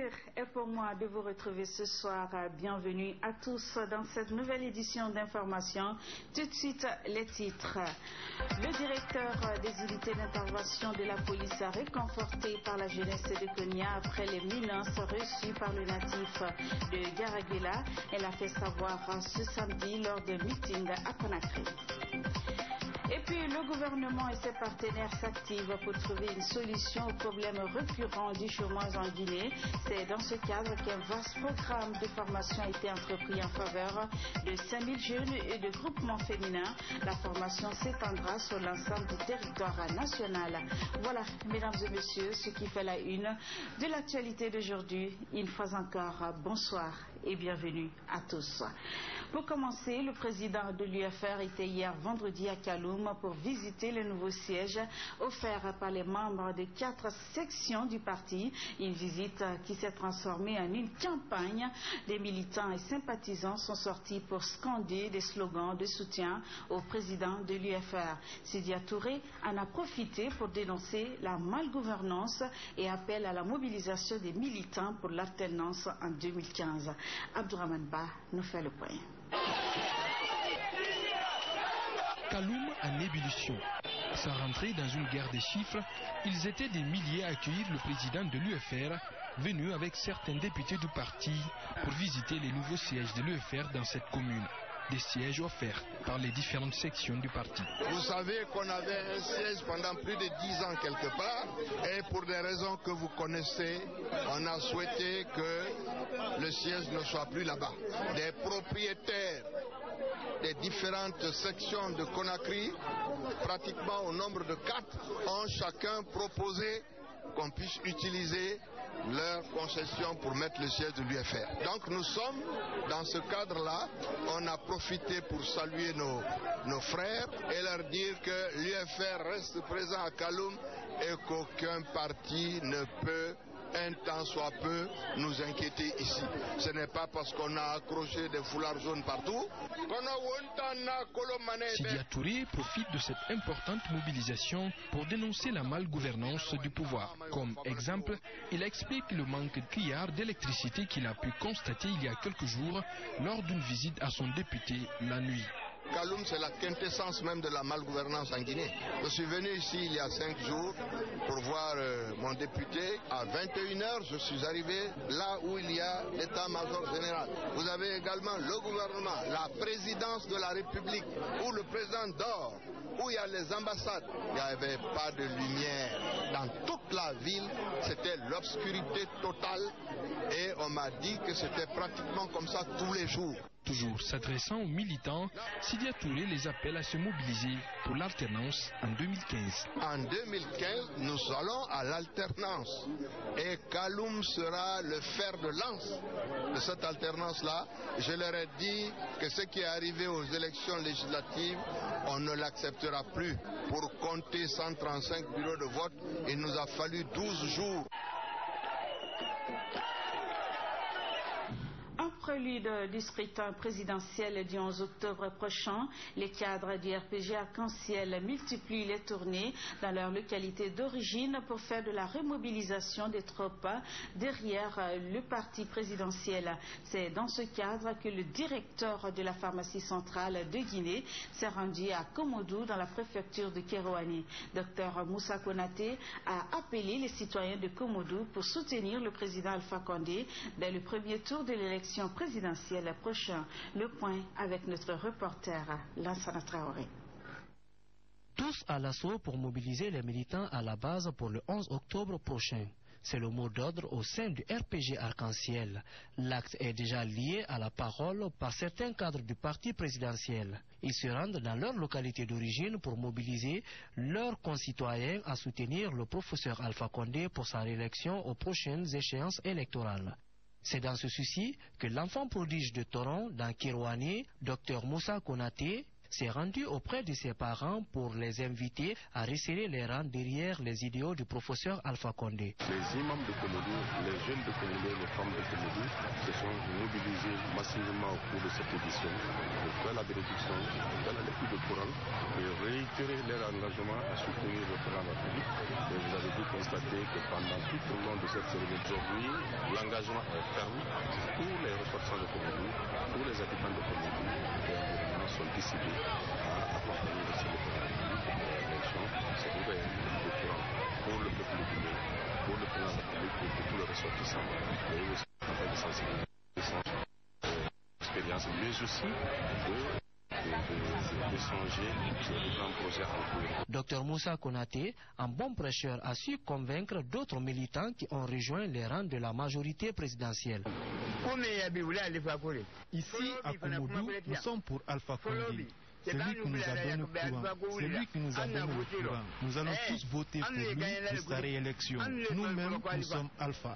plaisir est pour moi de vous retrouver ce soir. Bienvenue à tous dans cette nouvelle édition d'information. Tout de suite, les titres. Le directeur des unités d'intervention de la police a réconforté par la jeunesse de Konya après les menaces reçues par le natif de Garaguela. Elle a fait savoir ce samedi lors d'un meeting à Conakry. Et puis, le gouvernement et ses partenaires s'activent pour trouver une solution aux problèmes récurrents du chômage en Guinée. C'est dans ce cadre qu'un vaste programme de formation a été entrepris en faveur de 5000 jeunes et de groupements féminins. La formation s'étendra sur l'ensemble du territoire national. Voilà, mesdames et messieurs, ce qui fait la une de l'actualité d'aujourd'hui. Une fois encore, bonsoir et bienvenue à tous. Pour commencer, le président de l'UFR était hier vendredi à Kaloum pour visiter le nouveau siège offert par les membres des 4 sections du parti. Une visite qui s'est transformée en une campagne. Les militants et sympathisants sont sortis pour scander des slogans de soutien au président de l'UFR. Sidia Touré en a profité pour dénoncer la malgouvernance et appelle à la mobilisation des militants pour l'alternance en 2015. Abdourahmane Ba nous fait le point. Kaloum en ébullition. Sans rentrer dans une guerre des chiffres, ils étaient des milliers à accueillir le président de l'UFR, venu avec certains députés du parti pour visiter les nouveaux sièges de l'UFR dans cette commune. Des sièges offerts par les différentes sections du parti. Vous savez qu'on avait un siège pendant plus de 10 ans quelque part, et pour des raisons que vous connaissez, on a souhaité que le siège ne soit plus là-bas. Des propriétaires des différentes sections de Conakry, pratiquement au nombre de 4, ont chacun proposé qu'on puisse utiliser leur concession pour mettre le siège de l'UFR. Donc nous sommes dans ce cadre-là, on a profité pour saluer nos frères et leur dire que l'UFR reste présent à Kaloum et qu'aucun parti ne peut un temps soit peu nous inquiéter ici. Ce n'est pas parce qu'on a accroché des foulards jaunes partout. Sidia Touré profite de cette importante mobilisation pour dénoncer la malgouvernance du pouvoir. Comme exemple, il explique le manque criard d'électricité qu'il a pu constater il y a quelques jours lors d'une visite à son député la nuit. Kaloum, c'est la quintessence même de la malgouvernance en Guinée. Je suis venu ici il y a 5 jours pour voir mon député. À 21h, je suis arrivé là où il y a l'état-major général. Vous avez également le gouvernement, la présidence de la République, où le président dort, où il y a les ambassades. Il n'y avait pas de lumière. Dans toute la ville, c'était l'obscurité totale. Et on m'a dit que c'était pratiquement comme ça tous les jours. Toujours s'adressant aux militants, Sidia Touré les appelle à se mobiliser pour l'alternance en 2015. En 2015, nous allons à l'alternance. Et Kaloum sera le fer de lance de cette alternance-là. Je leur ai dit que ce qui est arrivé aux élections législatives, on ne l'acceptera plus. Pour compter 135 bureaux de vote, il nous a fallu 12 jours. En prélude du scrutin présidentiel du 11 octobre prochain, les cadres du RPG Arc-en-Ciel multiplient les tournées dans leur localité d'origine pour faire de la remobilisation des troupes derrière le parti présidentiel. C'est dans ce cadre que le directeur de la pharmacie centrale de Guinée s'est rendu à Komodou dans la préfecture de Kérouani. Dr Moussa Konaté a appelé les citoyens de Komodou pour soutenir le président Alpha Condé dans le premier tour de l'élection présidentielle prochaine. Le point avec notre reporter Lansana Traoré. Tous à l'assaut pour mobiliser les militants à la base pour le 11 octobre prochain. C'est le mot d'ordre au sein du RPG Arc-en-Ciel. L'acte est déjà lié à la parole par certains cadres du parti présidentiel. Ils se rendent dans leur localité d'origine pour mobiliser leurs concitoyens à soutenir le professeur Alpha Condé pour sa réélection aux prochaines échéances électorales. C'est dans ce souci que l'enfant prodige de Toron, dans Kérouani, Dr Moussa Konaté, s'est rendu auprès de ses parents pour les inviter à resserrer les rangs derrière les idéaux du professeur Alpha Condé. Les imams de Komodou, les jeunes de Komodou, les femmes de Komodou se sont mobilisés massivement au cours de cette édition pour faire la bénédiction dans la lecture de Coran et réitérer leur engagement à soutenir le plan de la République. Et vous avez dû constater que pendant tout au long de cette cérémonie aujourd'hui, l'engagement est ferme. Tous les ressortissants de Comonou, tous les habitants de Comonou et environnement sont décidés à accompagner le Sénégal de la République pour l'élection. C'est ouvert le Coran pour le peuple guinéen, pour le plan de la République et pour tous les ressortissants. Et aussi en campagne de sensibilisation, expérience, mais aussi d'échanger sur les grands projets en cours. Dr Moussa Konaté, un bon prêcheur, a su convaincre d'autres militants qui ont rejoint les rangs de la majorité présidentielle. Ici, à Komoudou, nous sommes pour Alpha Condé. C'est lui qui nous a donné le courant. C'est lui qui nous a donné le courant. Nous allons tous voter pour lui pour sa réélection. Nous-mêmes, nous sommes Alpha.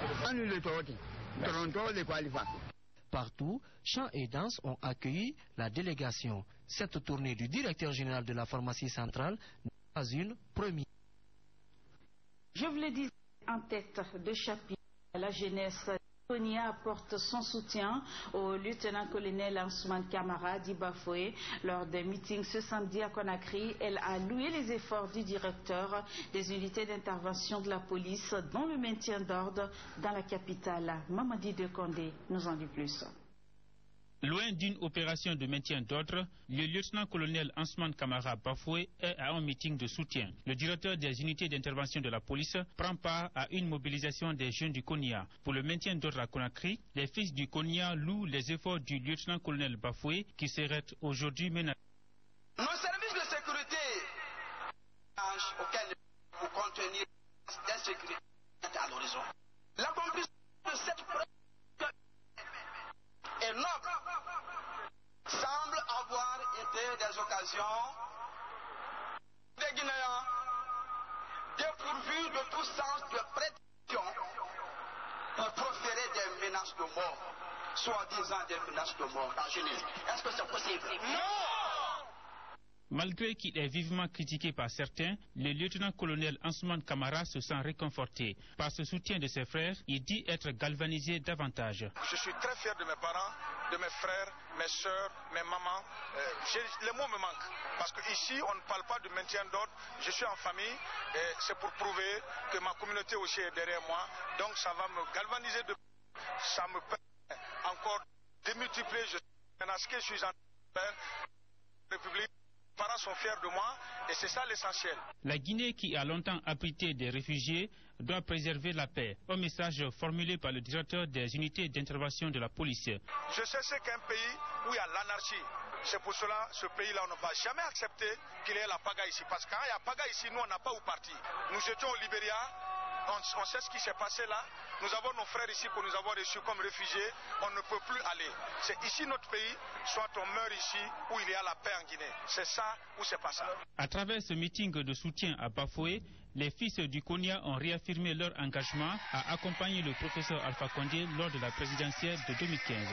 Partout, chants et danses ont accueilli la délégation. Cette tournée du directeur général de la pharmacie centrale n'est pas une première. Je vous l'ai dit, en tête de chapitre, la jeunesse Konya apporte son soutien au lieutenant-colonel Ousmane Camara d'Ibafoué lors d'un meeting ce samedi à Conakry. Elle a loué les efforts du directeur des unités d'intervention de la police dans le maintien d'ordre dans la capitale. Mamadi De Condé nous en dit plus. Loin d'une opération de maintien d'ordre, le lieutenant-colonel Ousmane Camara Bafoué est à un meeting de soutien. Le directeur des unités d'intervention de la police prend part à une mobilisation des jeunes du Konya. Pour le maintien d'ordre à Conakry, les fils du Konya louent les efforts du lieutenant-colonel Bafoué qui serait aujourd'hui menacé. Nos services de sécurité auxquels pour contenir l'insécurité à l'horizon. L'accomplissement de cette preuve et noble semble avoir été des occasions des Guinéens dépourvus de tout sens de prétention pour proférer des menaces de mort, soi-disant des menaces de mort en Genève. Est-ce que c'est possible? Non! Malgré qu'il est vivement critiqué par certains, le lieutenant-colonel Ousmane Camara se sent réconforté. Par ce soutien de ses frères, il dit être galvanisé davantage. Je suis très fier de mes parents, de mes frères, mes soeurs, mes mamans. Les mots me manquent. Parce qu'ici, on ne parle pas de maintien d'ordre. Je suis en famille et c'est pour prouver que ma communauté aussi est derrière moi. Donc ça va me galvaniser. Ça me permet encore de multiplier. Je suis en République. Les parents sont fiers de moi et c'est ça l'essentiel. La Guinée, qui a longtemps abrité des réfugiés, doit préserver la paix. Un message formulé par le directeur des unités d'intervention de la police. Je sais ce qu'un pays où il y a l'anarchie. C'est pour cela, ce pays-là, on ne va jamais accepter qu'il y ait la pagaille ici. Parce que quand il y a pagaille ici, nous, on n'a pas où partir. Nous étions au Libéria. On sait ce qui s'est passé là. Nous avons nos frères ici que nous avons reçus comme réfugiés. On ne peut plus aller. C'est ici notre pays. Soit on meurt ici ou il y a la paix en Guinée. C'est ça ou c'est pas ça. À travers ce meeting de soutien à Bafoué, les fils du Konya ont réaffirmé leur engagement à accompagner le professeur Alpha Condé lors de la présidentielle de 2015.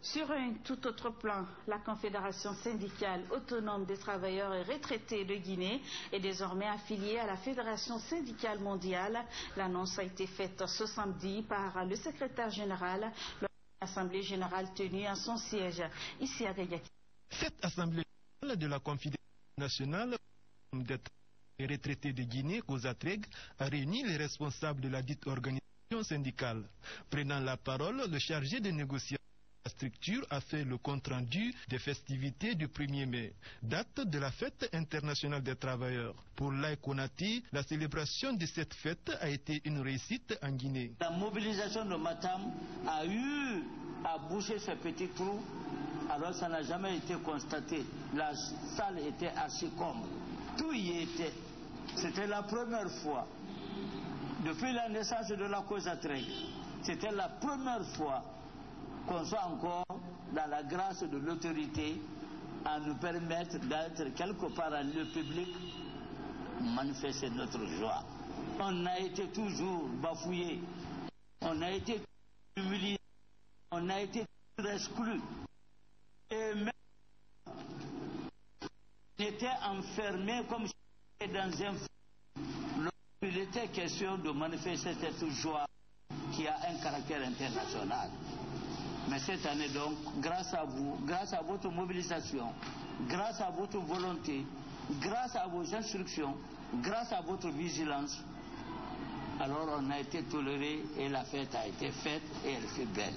Sur un tout autre plan, la Confédération syndicale autonome des travailleurs et retraités de Guinée est désormais affiliée à la Fédération syndicale mondiale. L'annonce a été faite ce samedi par le secrétaire général lors de l'Assemblée générale tenue à son siège ici à Gayaki. Cette Assemblée générale de la Confédération nationale des retraités de Guinée, COSATREG, a réuni les responsables de la dite organisation syndicale. Prenant la parole, le chargé de négociation la structure a fait le compte-rendu des festivités du 1er mai, date de la fête internationale des travailleurs. Pour Laye Konati, la célébration de cette fête a été une réussite en Guinée. La mobilisation de Matam a eu à boucher ce petit trou, alors ça n'a jamais été constaté. La salle était assez comble. Tout y était. C'était la première fois, depuis la naissance de la COSATREG, c'était la première fois qu'on soit encore dans la grâce de l'autorité à nous permettre d'être quelque part dans le public, manifester notre joie. On a été toujours bafoué, on a été humilié, on a été exclu. Et même on était enfermé comme si on était dans un fou. Il était question de manifester cette joie qui a un caractère international. Mais cette année donc, grâce à vous, grâce à votre mobilisation, grâce à votre volonté, grâce à vos instructions, grâce à votre vigilance, alors on a été toléré et la fête a été faite et elle fait belle.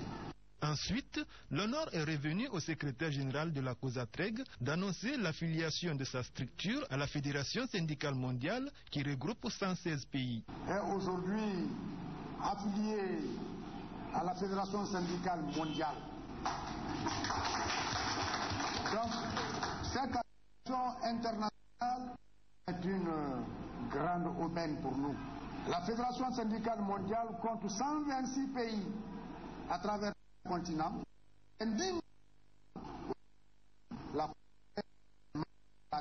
Ensuite, l'honneur est revenu au secrétaire général de la COSATREG d'annoncer l'affiliation de sa structure à la Fédération syndicale mondiale qui regroupe 116 pays. Est aujourd'hui affilié à la Fédération syndicale mondiale. Donc, cette affiliation internationale est une grande aubaine pour nous. La Fédération syndicale mondiale compte 126 pays à travers continent, la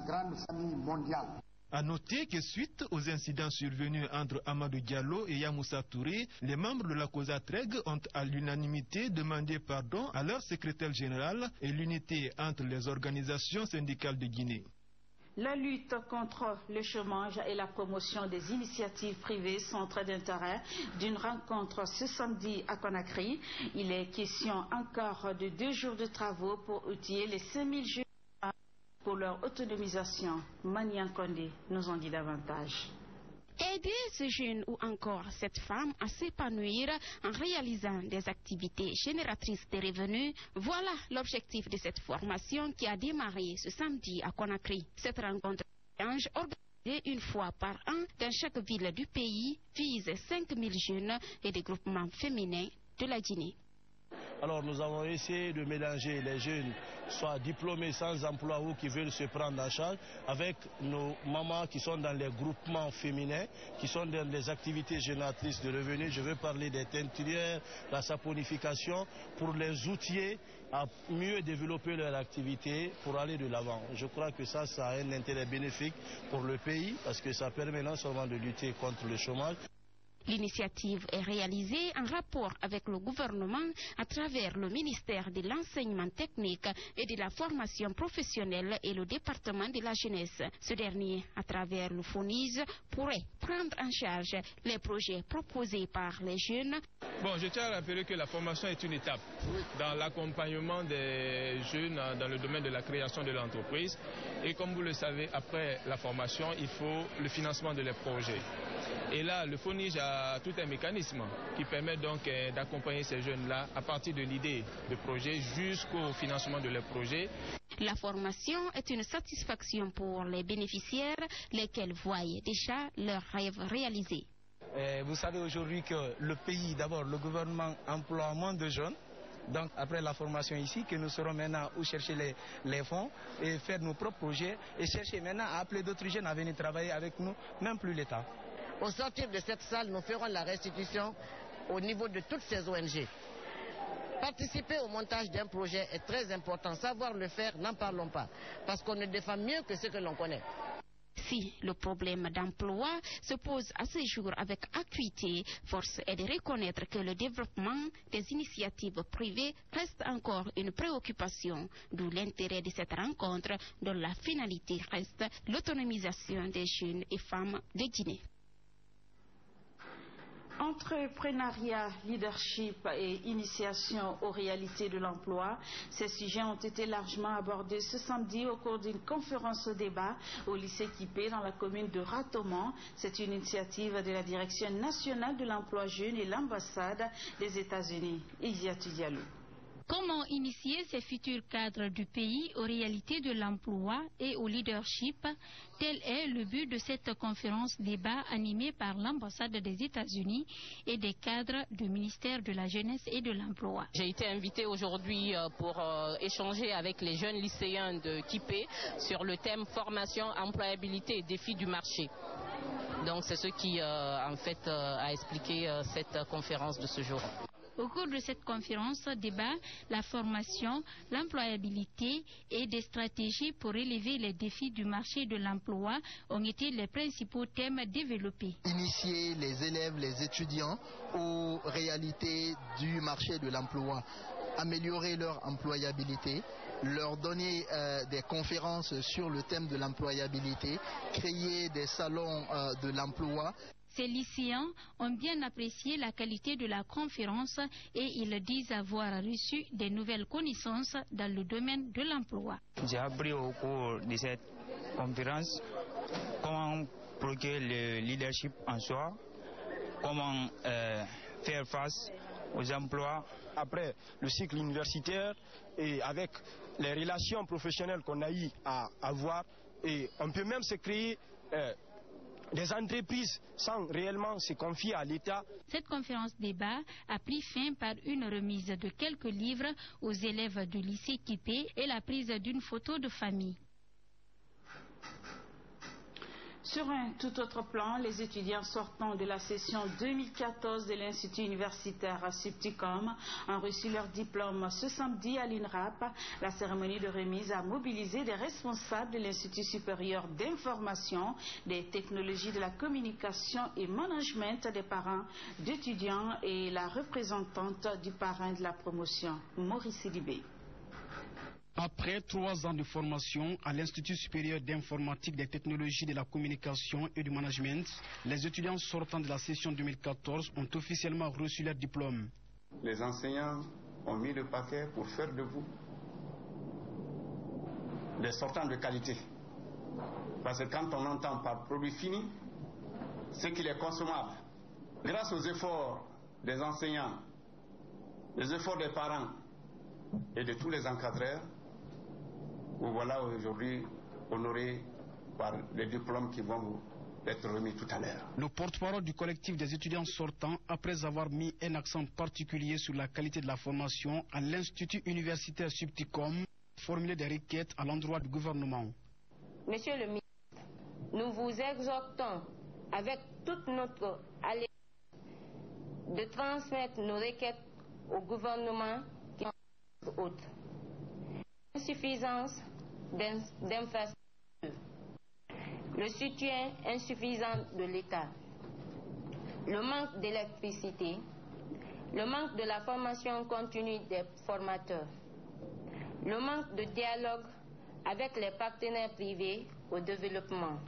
grande famille mondiale. À noter que suite aux incidents survenus entre Amadou Diallo et Yamoussa Touré, les membres de la COSATREG ont à l'unanimité demandé pardon à leur secrétaire général et l'unité entre les organisations syndicales de Guinée. La lutte contre le chômage et la promotion des initiatives privées sont très d'intérêt d'une rencontre ce samedi à Conakry. Il est question encore de 2 jours de travaux pour outiller les 5000 jeunes pour leur autonomisation. Manian Kondé nous en dit davantage. Aider ce jeune ou encore cette femme à s'épanouir en réalisant des activités génératrices de revenus, voilà l'objectif de cette formation qui a démarré ce samedi à Conakry. Cette rencontre organisée une fois par an dans chaque ville du pays vise 5000 jeunes et des groupements féminins de la Guinée. Alors nous avons essayé de mélanger les jeunes, soit diplômés sans emploi ou qui veulent se prendre en charge, avec nos mamans qui sont dans les groupements féminins, qui sont dans les activités génératrices de revenus. Je veux parler des teinturières, la saponification, pour les outiller à mieux développer leur activité pour aller de l'avant. Je crois que ça a un intérêt bénéfique pour le pays parce que ça permet non seulement de lutter contre le chômage. L'initiative est réalisée en rapport avec le gouvernement à travers le ministère de l'enseignement technique et de la formation professionnelle et le département de la jeunesse. Ce dernier, à travers le FONIS, pourrait prendre en charge les projets proposés par les jeunes. Bon, je tiens à rappeler que la formation est une étape dans l'accompagnement des jeunes dans le domaine de la création de l'entreprise. Et comme vous le savez, après la formation, il faut le financement de les projets. Et là, le FONIS a tout un mécanisme qui permet donc d'accompagner ces jeunes-là à partir de l'idée de projet jusqu'au financement de leurs projets. La formation est une satisfaction pour les bénéficiaires, lesquels voient déjà leurs rêves réalisés. Vous savez aujourd'hui que le pays, d'abord, le gouvernement emploie moins de jeunes. Donc après la formation ici, que nous serons maintenant où chercher les fonds et faire nos propres projets et chercher maintenant à appeler d'autres jeunes à venir travailler avec nous, même plus l'État. Au sortir de cette salle, nous ferons la restitution au niveau de toutes ces ONG. Participer au montage d'un projet est très important. Savoir le faire, n'en parlons pas. Parce qu'on ne défend mieux que ce que l'on connaît. Si le problème d'emploi se pose à ce jour avec acuité, force est de reconnaître que le développement des initiatives privées reste encore une préoccupation, d'où l'intérêt de cette rencontre dont la finalité reste l'autonomisation des jeunes et femmes de Guinée. Entrepreneuriat, leadership et initiation aux réalités de l'emploi, ces sujets ont été largement abordés ce samedi au cours d'une conférence au débat au lycée Kipé dans la commune de Ratoman. C'est une initiative de la Direction nationale de l'emploi jeune et l'ambassade des États-Unis. Isiatou Diallo. Comment initier ces futurs cadres du pays aux réalités de l'emploi et au leadership? Tel est le but de cette conférence débat animée par l'ambassade des États-Unis et des cadres du ministère de la Jeunesse et de l'Emploi. J'ai été invitée aujourd'hui pour échanger avec les jeunes lycéens de Kipé sur le thème formation, employabilité et défis du marché. Donc c'est ce qui en fait a expliqué cette conférence de ce jour. Au cours de cette conférence débat, la formation, l'employabilité et des stratégies pour relever les défis du marché de l'emploi ont été les principaux thèmes développés. Initier les élèves, les étudiants aux réalités du marché de l'emploi, améliorer leur employabilité, leur donner des conférences sur le thème de l'employabilité, créer des salons de l'emploi. Ces lycéens ont bien apprécié la qualité de la conférence et ils disent avoir reçu des nouvelles connaissances dans le domaine de l'emploi. J'ai appris au cours de cette conférence comment procurer le leadership en soi, comment faire face aux emplois. Après le cycle universitaire et avec les relations professionnelles qu'on a eu à avoir, et on peut même se créer des entreprises sans réellement se confier à l'État. Cette conférence débat a pris fin par une remise de quelques livres aux élèves du lycée Kipé et la prise d'une photo de famille. Sur un tout autre plan, les étudiants sortant de la session 2014 de l'Institut universitaire Subticom ont reçu leur diplôme ce samedi à l'INRAP. La cérémonie de remise a mobilisé des responsables de l'Institut supérieur d'information, des technologies de la communication et management, des parents d'étudiants et la représentante du parrain de la promotion, Maurice Sidibé. Après 3 ans de formation à l'Institut supérieur d'informatique, des technologies de la communication et du management, les étudiants sortant de la session 2014 ont officiellement reçu leur diplôme. Les enseignants ont mis le paquet pour faire de vous des sortants de qualité. Parce que quand on entend par produit fini, c'est qu'il est consommable. Grâce aux efforts des enseignants, les efforts des parents et de tous les encadreurs, vous voilà aujourd'hui honorés par les diplômes qui vont vous être remis tout à l'heure. Le porte-parole du collectif des étudiants sortants, après avoir mis un accent particulier sur la qualité de la formation à l'Institut universitaire Subticom, a formulé des requêtes à l'endroit du gouvernement. Monsieur le ministre, nous vous exhortons avec toute notre allégeance de transmettre nos requêtes au gouvernement qui sont hautes. Insuffisance d'infrastructures, le soutien insuffisant de l'État, le manque d'électricité, le manque de la formation continue des formateurs, le manque de dialogue avec les partenaires privés au développement.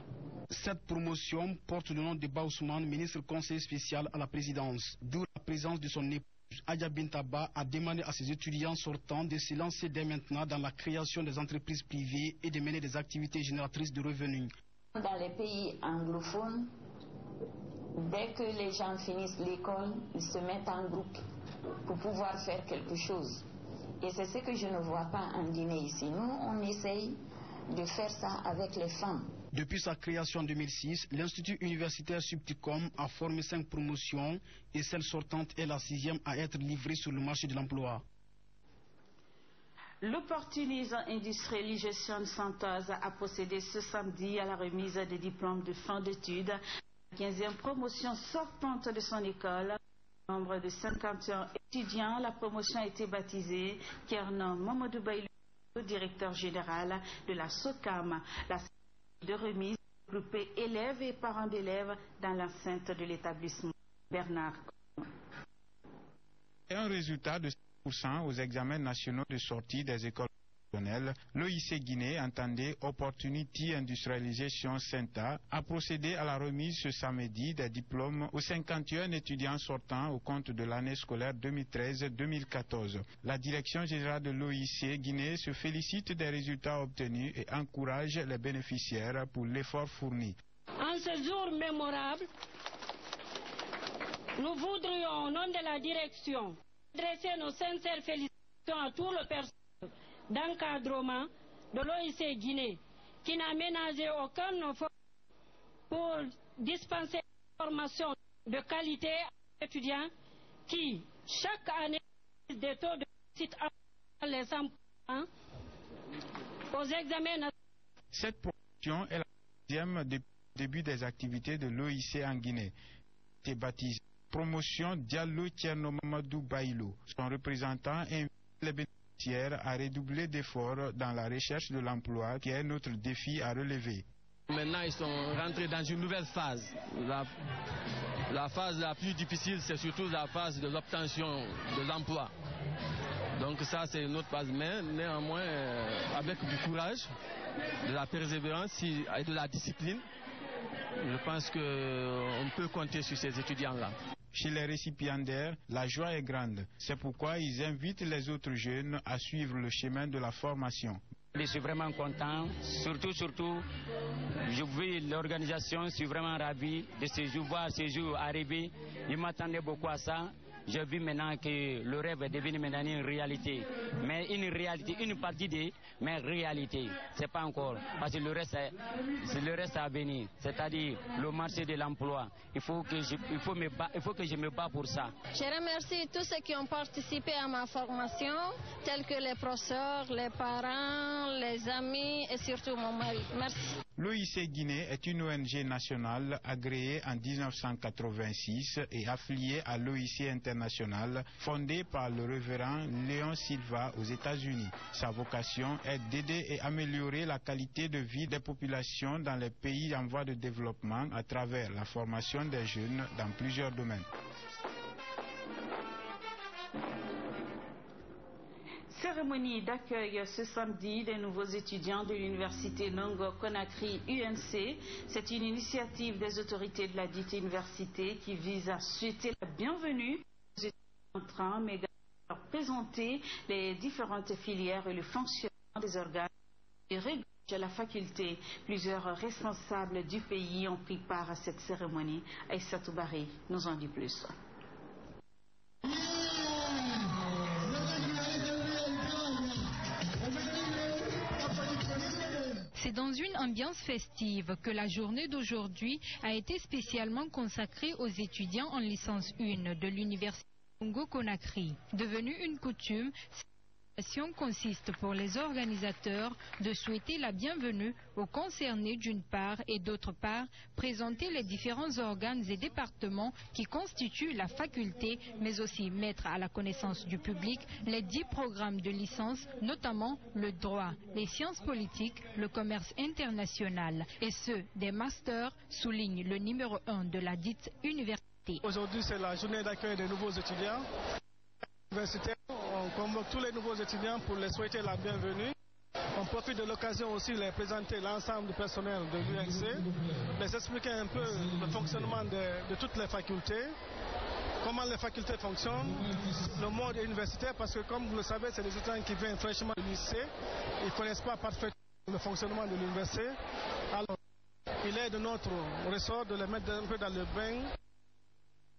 Cette promotion porte le nom de Baousman, ministre conseiller spécial à la présidence, d'où la présence de son épouse. Adja Bintaba a demandé à ses étudiants sortants de se lancer dès maintenant dans la création des entreprises privées et de mener des activités génératrices de revenus. Dans les pays anglophones, dès que les gens finissent l'école, ils se mettent en groupe pour pouvoir faire quelque chose. Et c'est ce que je ne vois pas en Guinée ici. Nous, on essaye de faire ça avec les femmes. Depuis sa création en 2006, l'Institut universitaire Subticom a formé 5 promotions et celle sortante est la 6e à être livrée sur le marché de l'emploi. L'Opportunisme Industrielle Gestion Santos a procédé ce samedi à la remise des diplômes de fin d'études. La 15e promotion sortante de son école. Nombre de 51 étudiants, la promotion a été baptisée Kernan Mamadou Bailou, directeur général de la SOCAM. La de remise regroupée élèves et parents d'élèves dans l'enceinte de l'établissement. Bernard. Un résultat de 5% aux examens nationaux de sortie des écoles professionnelles, l'OIC Guinée, entendait Opportunity Industrialisation Center, a procédé à la remise ce samedi des diplômes aux 51 étudiants sortants au compte de l'année scolaire 2013-2014. La direction générale de l'OIC Guinée se félicite des résultats obtenus et encourage les bénéficiaires pour l'effort fourni. En ce jour mémorable, nous voudrions, au nom de la direction, adresser nos sincères félicitations à tout le personnel d'encadrement de l'OIC Guinée, qui n'a ménagé aucun effort pour dispenser une formation de qualité aux étudiants qui, chaque année, des taux de réussite à les 100% aux examens. Cette promotion est la 10e début des activités de l'OIC en Guinée. C'est baptisé Promotion Diallo Tierno Mamadou Bailou. Son représentant invite les bénéficiaires à redoubler d'efforts dans la recherche de l'emploi, qui est notre défi à relever. Maintenant, ils sont rentrés dans une nouvelle phase. La phase la plus difficile, c'est surtout la phase de l'obtention de l'emploi. Donc ça, c'est notre phase, mais néanmoins, avec du courage, de la persévérance et de la discipline, Je pense qu'on peut compter sur ces étudiants-là. Chez les récipiendaires, la joie est grande. C'est pourquoi ils invitent les autres jeunes à suivre le chemin de la formation. Je suis vraiment content, surtout, je vois l'organisation, je suis vraiment ravi de voir ces jours arriver. Je m'attendais beaucoup à ça. J'ai vu maintenant que le rêve est devenu maintenant une réalité. Mais une réalité, une partie de, mais réalité, c'est pas encore. Parce que le reste à venir, c'est-à-dire le marché de l'emploi. Il faut que je me bats pour ça. Je remercie tous ceux qui ont participé à ma formation, tels que les professeurs, les parents, les amis et surtout mon mari. Merci. L'OIC Guinée est une ONG nationale agréée en 1986 et affiliée à l'OIC international, fondée par le révérend Léon Silva aux États-Unis. Sa vocation est d'aider et améliorer la qualité de vie des populations dans les pays en voie de développement à travers la formation des jeunes dans plusieurs domaines. Cérémonie d'accueil ce samedi des nouveaux étudiants de l'université Nongo Conakry UNC. C'est une initiative des autorités de la dite université qui vise à souhaiter la bienvenue aux étudiants entrants, mais également à leur présenter les différentes filières et le fonctionnement des organes et régulations de la faculté. Plusieurs responsables du pays ont pris part à cette cérémonie. Aïssatou Barry nous en dit plus. C'est dans une ambiance festive que la journée d'aujourd'hui a été spécialement consacrée aux étudiants en licence 1 de l'université Congo-Conakry. Devenue une coutume, cette célébration consiste pour les organisateurs de souhaiter la bienvenue aux concernés d'une part et d'autre part présenter les différents organes et départements qui constituent la faculté, mais aussi mettre à la connaissance du public les 10 programmes de licence, notamment le droit, les sciences politiques, le commerce international et ceux des masters, souligne le numéro 1 de la dite université. Aujourd'hui, c'est la journée d'accueil des nouveaux étudiants. On convoque tous les nouveaux étudiants pour les souhaiter la bienvenue. On profite de l'occasion aussi de les présenter l'ensemble du personnel de l'UNC, les expliquer un peu le fonctionnement de toutes les facultés, comment les facultés fonctionnent, le monde universitaire, parce que comme vous le savez, c'est des étudiants qui viennent fraîchement du lycée, ils ne connaissent pas parfaitement le fonctionnement de l'université. Alors, il est de notre ressort de les mettre un peu dans le bain.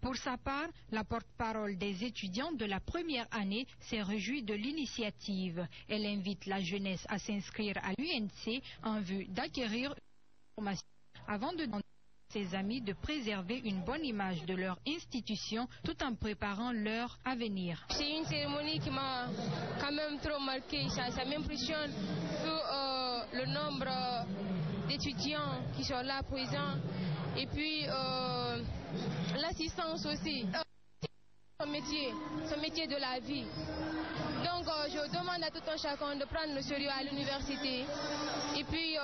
Pour sa part, la porte-parole des étudiants de la première année s'est réjouie de l'initiative. Elle invite la jeunesse à s'inscrire à l'UNC en vue d'acquérir une formation avant de demander à ses amis de préserver une bonne image de leur institution tout en préparant leur avenir. C'est une cérémonie qui m'a quand même trop marqué. Ça m'impressionne le nombre d'étudiants qui sont là présents. Et puis l'assistance aussi, son métier de la vie. Donc je demande à tout un chacun de prendre le sérieux à l'université et puis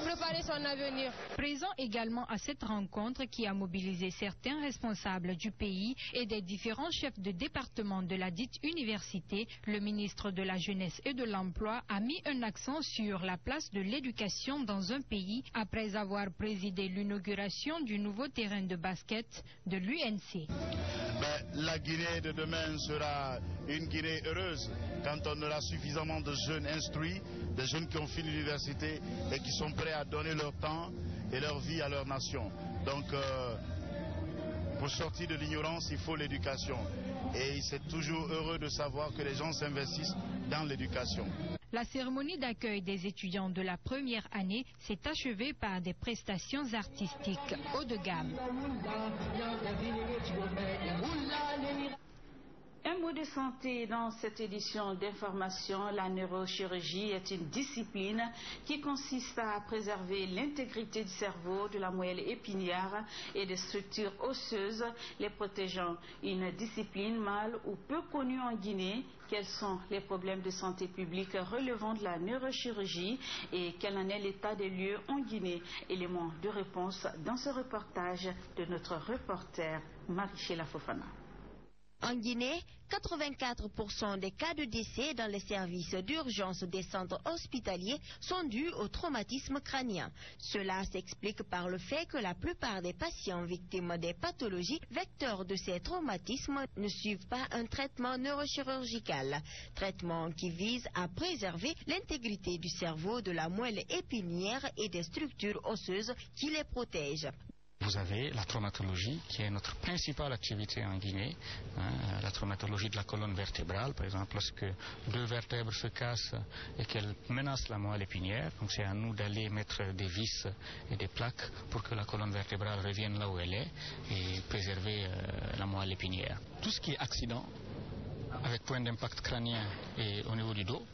préparer son avenir. Présent également à cette rencontre qui a mobilisé certains responsables du pays et des différents chefs de département de la dite université, le ministre de la Jeunesse et de l'Emploi a mis un accent sur la place de l'éducation dans un pays après avoir présidé l'inauguration du nouveau terrain de basket de l'UNC. La Guinée de demain sera une Guinée heureuse quand on aura suffisamment de jeunes instruits, des jeunes qui ont fini l'université et qui sont prêts à donner leur temps et leur vie à leur nation. Donc, pour sortir de l'ignorance, il faut l'éducation. Et c'est toujours heureux de savoir que les gens s'investissent dans l'éducation. La cérémonie d'accueil des étudiants de la première année s'est achevée par des prestations artistiques haut de gamme. Un mot de santé dans cette édition d'information. La neurochirurgie est une discipline qui consiste à préserver l'intégrité du cerveau, de la moelle épinière et des structures osseuses, les protégeant. Une discipline mal ou peu connue en Guinée. Quels sont les problèmes de santé publique relevant de la neurochirurgie et quel en est l'état des lieux en Guinée? Élément de réponse dans ce reportage de notre reporter Marichela Fofana. En Guinée, 84% des cas de décès dans les services d'urgence des centres hospitaliers sont dus au traumatisme crânien. Cela s'explique par le fait que la plupart des patients victimes des pathologies vecteurs de ces traumatismes ne suivent pas un traitement neurochirurgical, traitement qui vise à préserver l'intégrité du cerveau, de la moelle épinière et des structures osseuses qui les protègent. Vous avez la traumatologie qui est notre principale activité en Guinée, la traumatologie de la colonne vertébrale, par exemple lorsque deux vertèbres se cassent et qu'elles menacent la moelle épinière, donc c'est à nous d'aller mettre des vis et des plaques pour que la colonne vertébrale revienne là où elle est et préserver la moelle épinière. Tout ce qui est accident avec point d'impact crânien et au niveau du dos,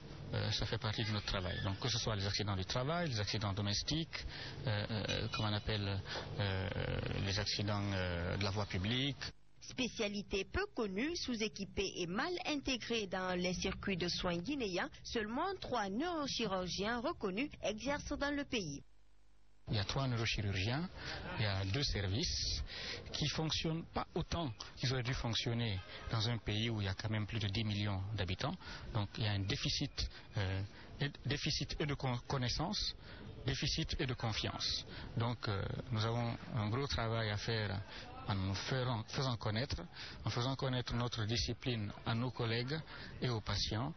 ça fait partie de notre travail. Donc que ce soit les accidents du travail, les accidents domestiques, comme on appelle les accidents de la voie publique. Spécialité peu connue, sous-équipée et mal intégrée dans les circuits de soins guinéens, seulement 3 neurochirurgiens reconnus exercent dans le pays. Il y a 3 neurochirurgiens, il y a 2 services qui ne fonctionnent pas autant qu'ils auraient dû fonctionner dans un pays où il y a quand même plus de 10 millions d'habitants. Donc il y a un déficit et de connaissances, déficit et de confiance. Donc nous avons un gros travail à faire en nous faisant connaître notre discipline à nos collègues et aux patients,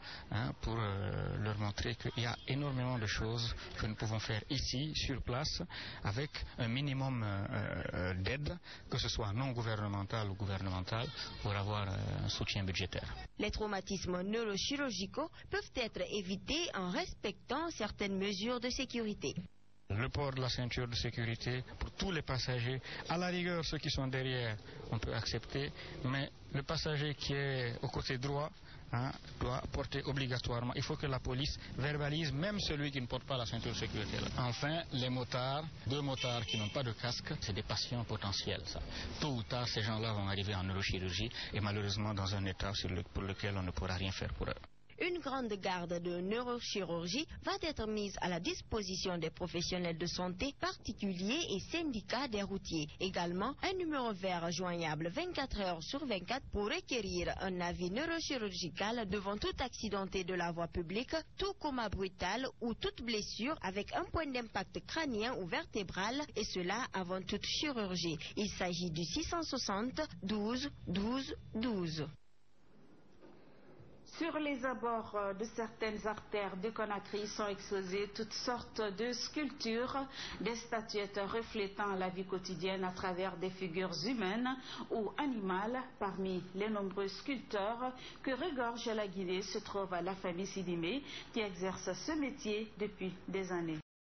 pour leur montrer qu'il y a énormément de choses que nous pouvons faire ici, sur place, avec un minimum d'aide, que ce soit non gouvernemental ou gouvernemental, pour avoir un soutien budgétaire. Les traumatismes neurochirurgicaux peuvent être évités en respectant certaines mesures de sécurité. Le port de la ceinture de sécurité pour tous les passagers. À la rigueur, ceux qui sont derrière, on peut accepter, mais le passager qui est au côté droit doit porter obligatoirement. Il faut que la police verbalise même celui qui ne porte pas la ceinture de sécurité. Enfin, les motards, 2 motards qui n'ont pas de casque, c'est des patients potentiels. Ça. Tôt ou tard, ces gens-là vont arriver en neurochirurgie et malheureusement dans un état pour lequel on ne pourra rien faire pour eux. Une grande garde de neurochirurgie va être mise à la disposition des professionnels de santé, particuliers et syndicats des routiers. Également, un numéro vert joignable 24 heures sur 24 pour requérir un avis neurochirurgical devant tout accidenté de la voie publique, tout coma brutal ou toute blessure avec un point d'impact crânien ou vertébral, et cela avant toute chirurgie. Il s'agit du 660 12 12 12. Sur les abords de certaines artères de Conakry sont exposées toutes sortes de sculptures, des statuettes reflétant la vie quotidienne à travers des figures humaines ou animales. Parmi les nombreux sculpteurs que regorge la Guinée se trouve la famille Sidimé qui exerce ce métier depuis des années.